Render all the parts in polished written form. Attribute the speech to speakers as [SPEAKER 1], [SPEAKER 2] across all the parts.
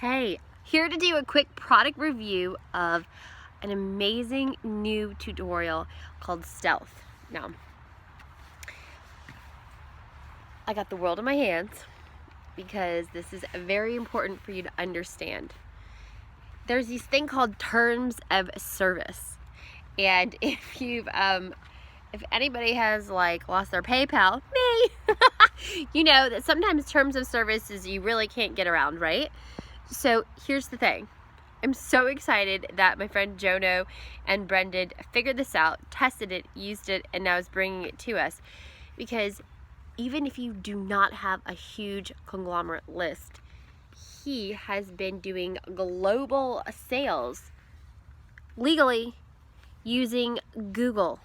[SPEAKER 1] Hey, here to do a quick product review of an amazing new tutorial called Stealth. Now, I got the world in my hands because this is very important for you to understand. There's this thing called terms of service, and if anybody has lost their PayPal, me, you know that sometimes terms of services you really can't get around, right? So here's the thing. I'm so excited that my friend Jono and Brendan figured this out, tested it, used it, and now is bringing it to us. Because even if you do not have a huge conglomerate list, he has been doing global sales legally using Google.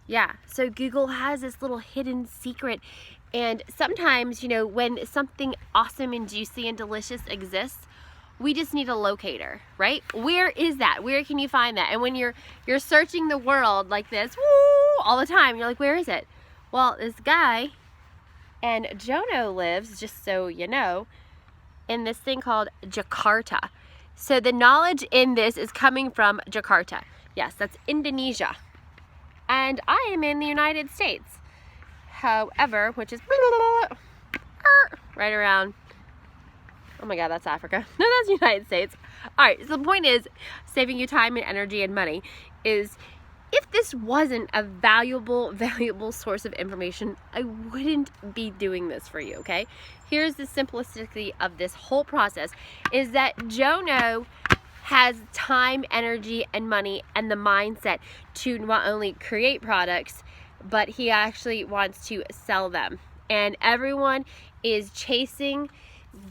[SPEAKER 1] Yeah, so Google has this little hidden secret. And sometimes, when something awesome and juicy and delicious exists, we just need a locator, right? Where is that? Where can you find that? And when you're searching the world like this, woo, all the time, you're like, where is it? Well, this guy, and Jono lives, just so you know, in this thing called Jakarta. So the knowledge in this is coming from Jakarta. Yes, that's Indonesia. And I am in the United States. However, which is right around, oh my God, that's Africa. No, that's the United States. All right, so the point is, saving you time and energy and money is, if this wasn't a valuable source of information, I wouldn't be doing this for you, okay? Here's the simplicity of this whole process, is that Jono has time, energy, and money, and the mindset to not only create products, but he actually wants to sell them. And everyone is chasing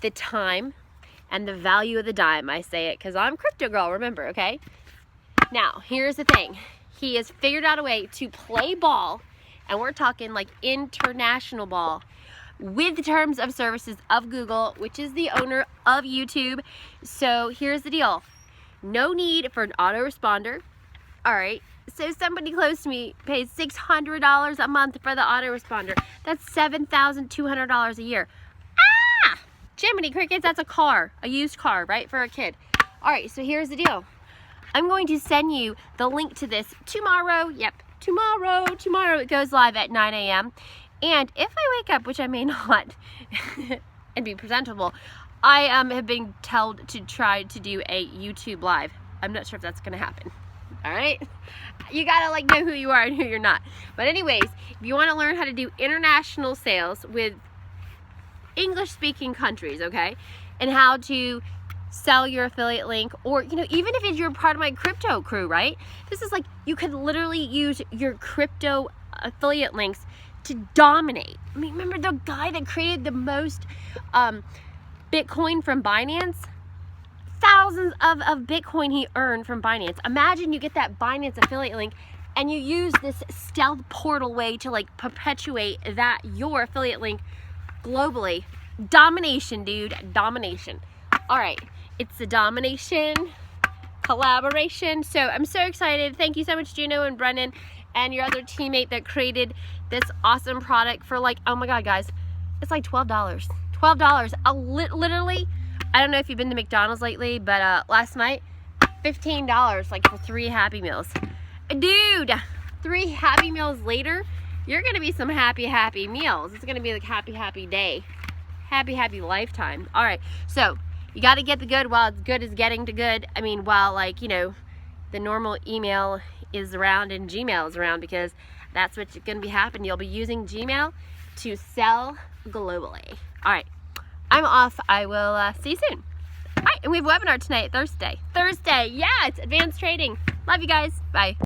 [SPEAKER 1] the time and the value of the dime. I say it because I'm crypto girl, remember, okay? Now, here's the thing. He has figured out a way to play ball, and we're talking like international ball, with the terms of services of Google, which is the owner of YouTube. So here's the deal. No need for an autoresponder. All right, so somebody close to me pays $600 a month for the autoresponder. That's $7,200 a year. Ah! Jiminy Crickets, that's a car, a used car, right, for a kid. All right, so here's the deal. I'm going to send you the link to this tomorrow. Yep, tomorrow it goes live at 9 a.m. And if I wake up, which I may not, and be presentable, I have been told to try to do a YouTube live. I'm not sure if that's going to happen. All right? You got to know who you are and who you're not. But anyways, if you want to learn how to do international sales with English-speaking countries, okay, and how to sell your affiliate link, or even if you're part of my crypto crew, right? This is you could literally use your crypto affiliate links to dominate. I mean, remember the guy that created the most Bitcoin from Binance? Thousands of Bitcoin he earned from Binance. Imagine you get that Binance affiliate link and you use this stealth portal way to perpetuate your affiliate link globally. Domination, dude, domination. All right, it's a domination collaboration. So I'm so excited. Thank you so much, Juno and Brendan, and your other teammate that created this awesome product for oh my God, guys, it's $12. $12. Literally, I don't know if you've been to McDonald's lately, but last night, $15 for 3 Happy Meals. Dude, 3 Happy Meals later, you're gonna be some happy meals. It's gonna be happy day. Happy lifetime. All right, so you got to get the good while it's good is getting to good. I mean, while the normal email is around and Gmail is around, because that's what's going to be happening. You'll be using Gmail to sell globally. All right, I'm off. I will see you soon. All right, and we have a webinar tonight, Thursday. Yeah, it's advanced trading. Love you guys. Bye.